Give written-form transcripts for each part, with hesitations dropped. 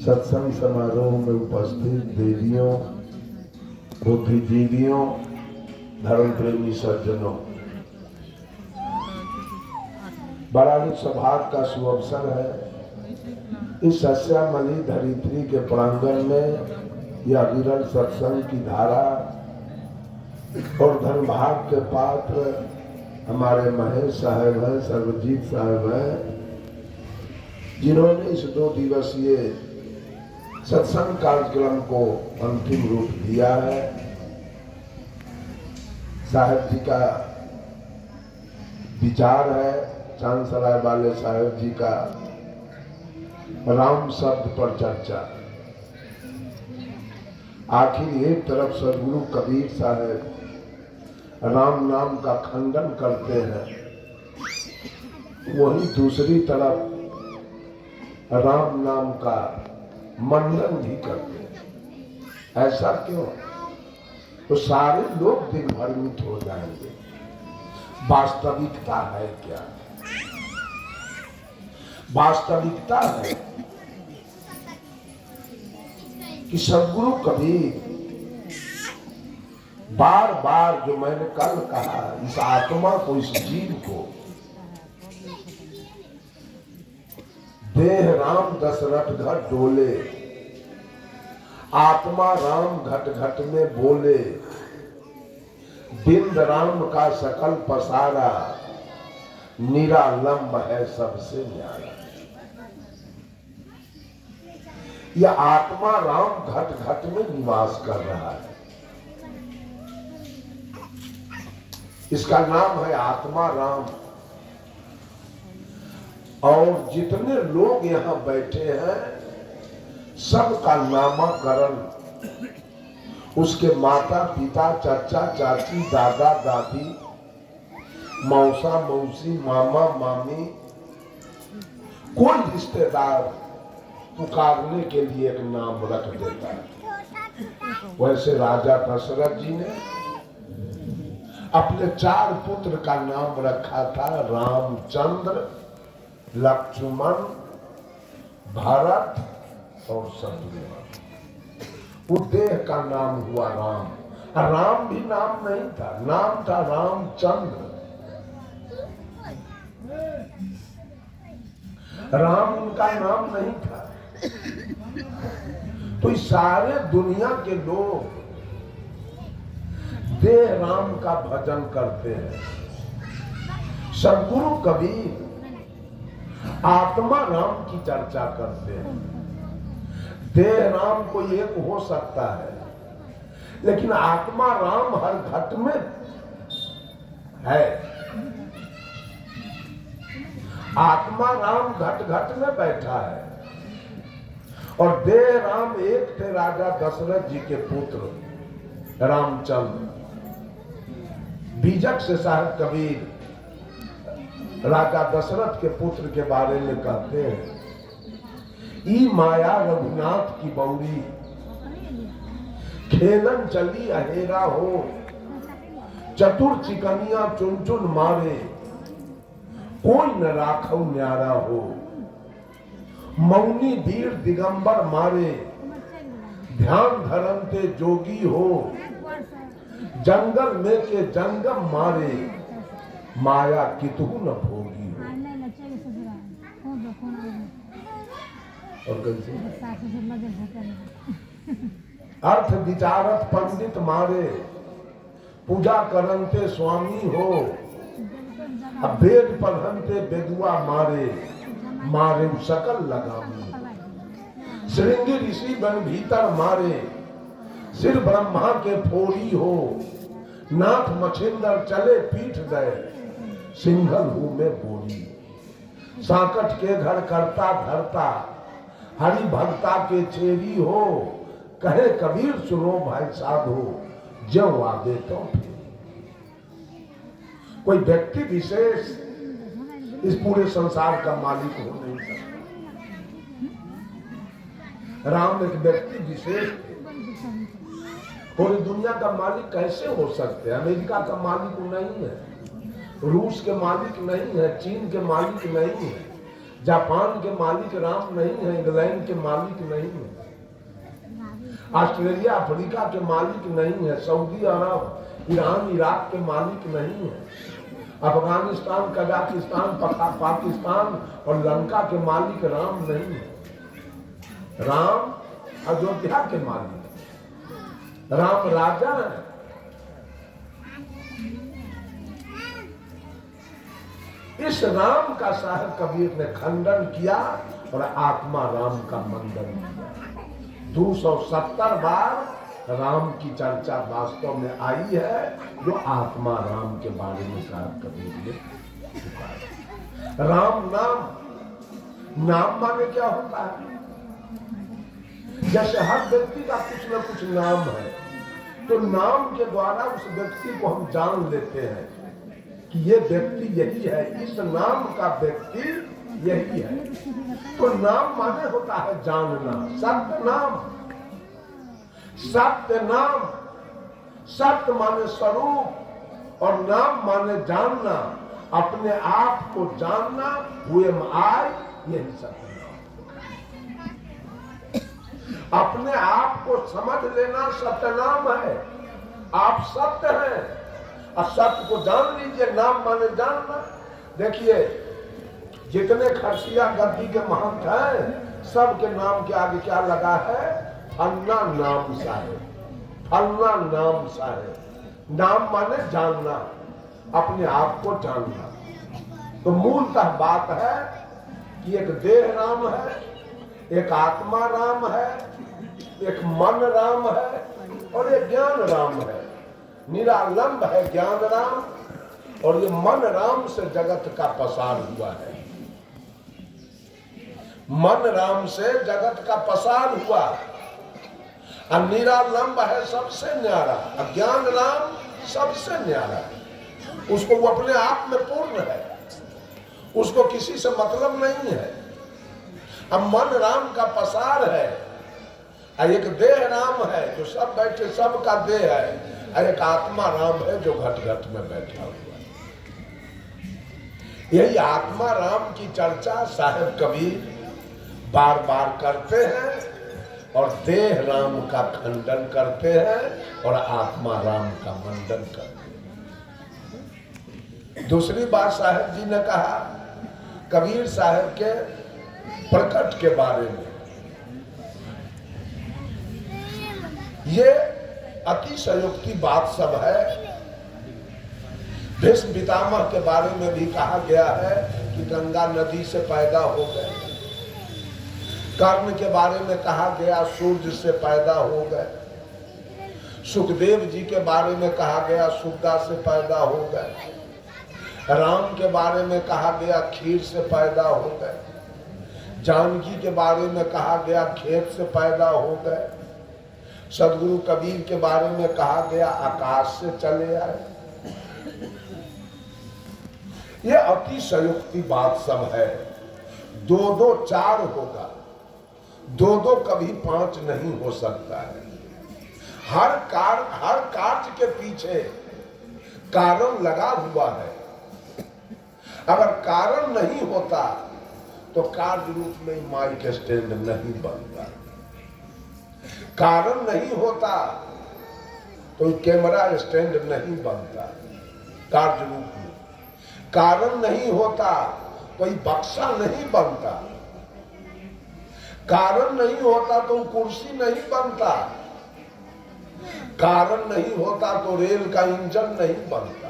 सत्संग समारोह में उपस्थित देवियों, बुद्धिजीवियों, धर्म प्रेमी सज्जनों, बड़ा ही सौभाग्य का सुअवसर है। इस सस्यामली धरित्री के प्रांगण में यह विरल सत्संग की धारा और धर्मभाग के पात्र हमारे महेश साहब हैं, सर्वजीत साहब हैं, जिन्होंने इस 2 दिवसीय सत्संग कार्यक्रम को अंतिम रूप दिया है। साहब जी का विचार है, चांदसराय वाले साहब जी का राम शब्द पर चर्चा। आखिर एक तरफ सदगुरु कबीर साहब राम नाम का खंडन करते हैं, वहीं दूसरी तरफ राम नाम का मंडन भी करते हैं। ऐसा क्यों? तो सारे लोग दिन भ्रमित हो जाएंगे। वास्तविकता है क्या? वास्तविकता है कि सदगुरु कबीर बार बार, जो मैंने कल कहा, इस आत्मा को, इस जीव को, देह राम दशरथ घट डोले, आत्मा राम घट घट में बोले, बिंद राम का सकल पसारा, निरालंब है सबसे न्यारा। यह आत्मा राम घट घट में निवास कर रहा है। इसका नाम है आत्मा राम। और जितने लोग यहां बैठे हैं, सबका नामकरण उसके माता पिता, चाचा चाची, दादा दादी, मौसा मौसी, मामा मामी, कोई रिश्तेदार पुकारने के लिए एक नाम रख देता है। वैसे राजा दशरथ जी ने अपने 4 पुत्र का नाम रखा था, रामचंद्र, लक्ष्मण, भरत और शत्रुघ्न। उदेह का नाम हुआ राम। राम भी नाम नहीं था, नाम था रामचंद्र। राम उनका नाम नहीं था। तो इस सारे दुनिया के लोग देह राम का भजन करते हैं। सदगुरु कबीर आत्मा राम की चर्चा करते हैं। देह राम कोई एक हो सकता है, लेकिन आत्मा राम हर घट में है। आत्मा राम घट घट में बैठा है। और देह राम एक थे, राजा दशरथ जी के पुत्र रामचंद्र। बीजक से साहब कबीर राजा दशरथ के पुत्र के बारे में कहते हैं, ई माया रघुनाथ की बौरी, खेलन चली अहेरा हो, चतुर चिकनिया चुन चुन मारे, कोई न राखौ न्यारा हो, मौनी वीर दिगंबर मारे, ध्यान धरनते जोगी हो, जंगल में के जंगम मारे, माया कितहु न भोगी हो। और अर्थ विचारत पंडित मारे, पूजा करनते स्वामी हो, अब वेद पढ़नते बेदुआ मारे, मारे सकल लगामी। श्रृंगी ऋषि बन भीतर मारे, सिर ब्रह्मा के फोड़ी हो, नाथ मछिंदर चले पीठ गए, सिंघल हूं में बोली। सांकट के घर करता धरता, हरि भक्ता के चेरी हो, कहे कबीर सुनो भाई साधो, जो आगे तो फिर। कोई व्यक्ति विशेष इस पूरे संसार का मालिक हो नहीं सकता। राम एक व्यक्ति विशेष थे। पूरी दुनिया का मालिक कैसे हो सकते हैं? अमेरिका का मालिक नहीं है, रूस के मालिक नहीं है, चीन के मालिक नहीं है, जापान के मालिक राम नहीं है, इंग्लैंड के मालिक नहीं है, ऑस्ट्रेलिया अफ्रीका के मालिक नहीं है, सऊदी अरब ईरान इराक के मालिक नहीं है, अफगानिस्तान कजाकिस्तान पाकिस्तान और लंका के मालिक राम नहीं है। राम अयोध्या के मालिक, राम राजा है। इस राम का साहब कबीर ने खंडन किया और आत्मा राम का मंडन किया। 270 बार राम की चर्चा वास्तव में आई है, जो आत्मा राम के बारे में साहब कबीर ने पुकारा। राम नाम, नाम माने क्या होता है? जैसे हर व्यक्ति का कुछ न कुछ नाम है, तो नाम के द्वारा उस व्यक्ति को हम जान लेते हैं कि ये व्यक्ति यही है, इस नाम का व्यक्ति यही है। तो नाम माने होता है जानना, सत्य नाम, सत्य नाम, सत्य माने स्वरूप और नाम माने जानना, अपने आप को जानना, हुए आई, यही सत्य नाम। अपने आप को समझ लेना सत्य नाम है। आप सत्य हैं और सत्य को जान लीजिए, नाम माने जानना। देखिए जितने खरसिया गद्दी के महंत हैं, सबके नाम के आगे क्या लगा है? फलना नाम साहेब, फलना नाम साहेब। नाम माने जानना, अपने आप को जानना। तो मूलतः बात है कि एक देह राम है, एक आत्मा राम है, एक मन राम है और एक ज्ञान राम है। निरालंब है ज्ञान राम और ये मन राम से जगत का पसार हुआ है। मन राम से जगत का पसार हुआ और निरालंब है सबसे न्यारा, अज्ञान राम सबसे न्यारा है। उसको वो अपने आप में पूर्ण है, उसको किसी से मतलब नहीं है। अब मन राम का पसार है और एक देह राम है जो सब बैठे सबका देह है, और एक आत्मा राम है जो घट घट में बैठा हुआ है। यही आत्मा राम की चर्चा साहेब कबीर बार बार करते हैं और देह राम का खंडन करते हैं और आत्मा राम का मंडन करते हैं। दूसरी बात साहेब जी ने कहा कबीर साहब के प्रकट के बारे में, ये अतिशयोक्ति बात सब है। भीष्म पितामह के बारे में भी कहा गया है कि गंगा नदी से पैदा हो गए। कर्ण के बारे में कहा गया सूर्य से पैदा हो गए। सुखदेव जी के बारे में कहा गया सुग्गा से पैदा हो गए। राम के बारे में कहा गया खीर से पैदा हो गए। जानकी के बारे में कहा गया खेत से पैदा हो गए। सदगुरु कबीर के बारे में कहा गया आकाश से चले आए। ये अतिशयोक्ति बात सब है। दो दो चार होगा, दो दो कभी पांच नहीं हो सकता है। हर कार्य के पीछे कारण लगा हुआ है। अगर कारण नहीं होता तो कार्य रूप में माइक स्टैंड नहीं बनता। कारण नहीं होता तो कैमरा स्टैंड नहीं बनता कार्य रूप में। कारण नहीं होता कोई बक्सा नहीं बनता। कारण नहीं होता तो कुर्सी नहीं बनता। कारण नहीं होता तो रेल का इंजन नहीं बनता।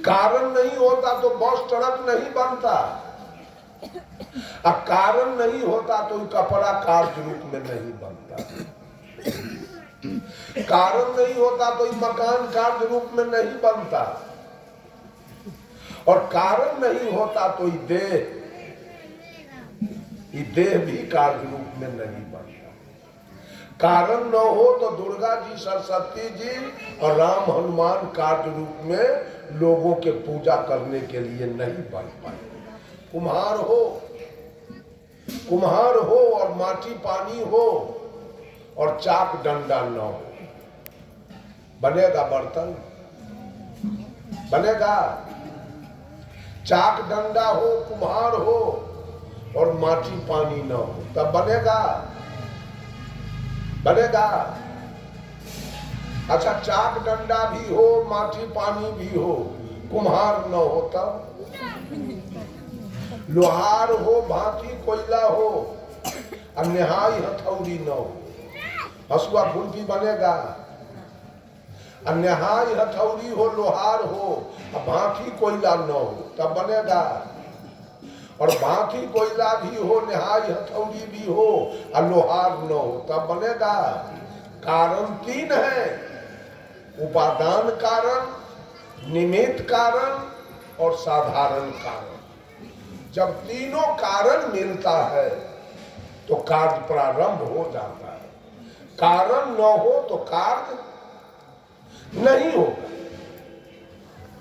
कारण नहीं होता तो बस ट्रक नहीं बनता। अब कारण नहीं होता तो कपड़ा कार्य रूप में नहीं बनता। कारण नहीं होता तो मकान कार्य रूप में नहीं बनता। और कारण नहीं होता तो देह भी कार्य रूप में नहीं बनता। कारण न हो तो दुर्गा जी, सरस्वती जी और राम हनुमान कार्य रूप में लोगों के पूजा करने के लिए नहीं बन पाए। कुम्हार हो और माटी पानी हो और चाक डंडा न हो, बनेगा बर्तन? बनेगा? चाक डंडा हो, कुम्हार हो और माटी पानी न हो, तब बनेगा? बनेगा? अच्छा, चाक डंडा भी हो, माटी पानी भी हो, कुम्हार न हो तब? लोहार हो, भांति कोयला हो और निहाई हथौड़ी न हो, हसुआ खुरपी बनेगा? अन्यहाई हथौड़ी हो, लोहार हो, भांति कोयला न हो, तब बनेगा? और भांति कोयला भी हो, निहाई हथौड़ी भी हो और लोहार न हो, तब बनेगा? कारण तीन है, उपादान कारण, निमित्त कारण और साधारण कारण। जब तीनों कारण मिलता है तो कार्य प्रारंभ हो जाता है। कारण न हो तो कार्य नहीं होगा।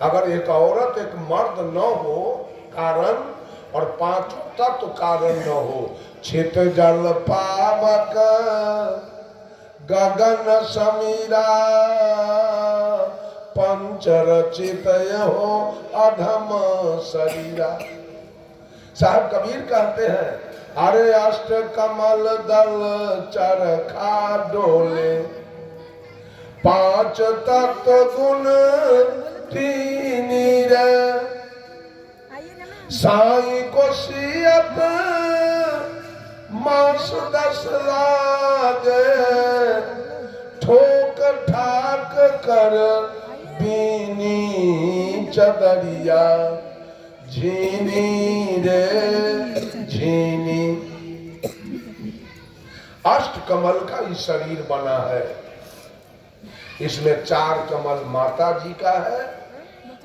अगर एक औरत एक मर्द न हो कारण और पांचों तत्व कारण न हो, छित जल पावक गगन समीरा पंचरचित हो अधम शरीरा। साहब कबीर कहते हैं, अरे अष्ट कमल दल चरखा डोले, पांच तत्व गुण तीन रे, साई को सियत मास 10 लागे, ठोक ठाक कर बीनी चदरिया, झीनी रे झीनी। अष्ट कमल का ही शरीर बना है। इसमें 4 कमल माता जी का है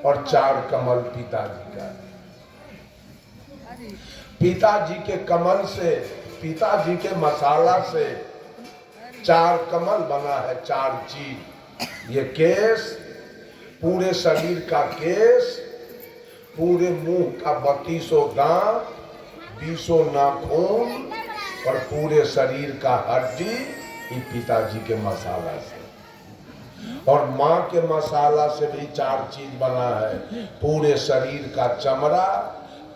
और 4 कमल पिताजी का है। पिताजी के कमल से, पिताजी के मसाला से 4 कमल बना है, 4 चीज। ये केस, पूरे शरीर का केस, पूरे मुंह का 32 दांत, 20 नाखून और पूरे शरीर का हड्डी, ये पिताजी के मसाला से। और माँ के मसाला से भी 4 चीज बना है, पूरे शरीर का चमड़ा,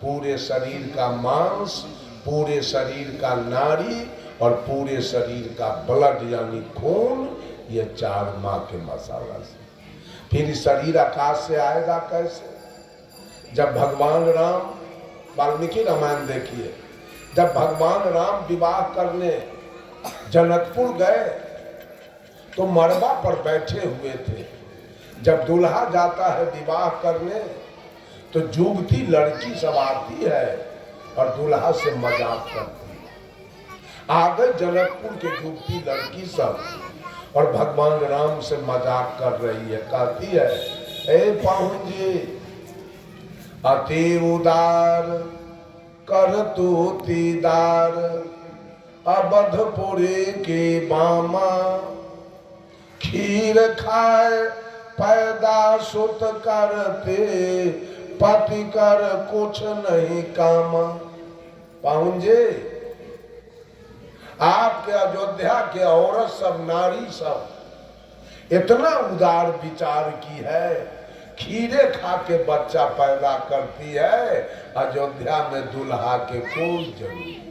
पूरे शरीर का मांस, पूरे शरीर का नाड़ी और पूरे शरीर का ब्लड यानी खून। ये 4 माँ के मसाला से। फिर शरीर आकाश से आएगा कैसे? जब भगवान राम, वाल्मीकि रामायण देखिए, जब भगवान राम विवाह करने जनकपुर गए तो मरबा पर बैठे हुए थे। जब दूल्हा जाता है विवाह करने तो जुगती लड़की सब आती है और दूल्हा से मजाक करती है। आ गए जनकपुर के जुगती लड़की सब और भगवान राम से मजाक कर रही है, कहती है, ए पाहुन जी, अति उदार कर तू तीदार, अवधपुरी के बामा, खीर खाए पैदा सुत करते, पति कर कुछ नहीं कामा। पाहुन जी, आपके अयोध्या के औरत सब, नारी सब इतना उदार विचार की है, खीरे खा के बच्चा पैदा करती है, अयोध्या में दुल्हा के कोई जरूरी नहीं।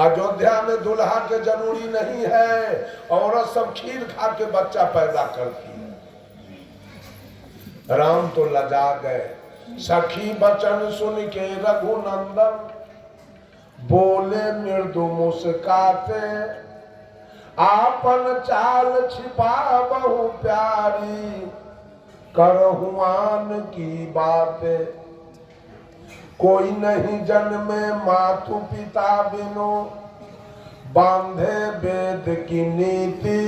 अयोध्या में दुल्हा के जरूरी नहीं है, औरत सब खीर खा के बच्चा पैदा करती है। राम तो लजा गए। सखी बचन सुन के रघुनंदन बोले मृदु मुस्काते, आपन चाल छिपा बहु प्यारी, करहुआन की बातें। कोई नहीं जन्मे मातु पिता बिनु, बांधे वेद की नीति,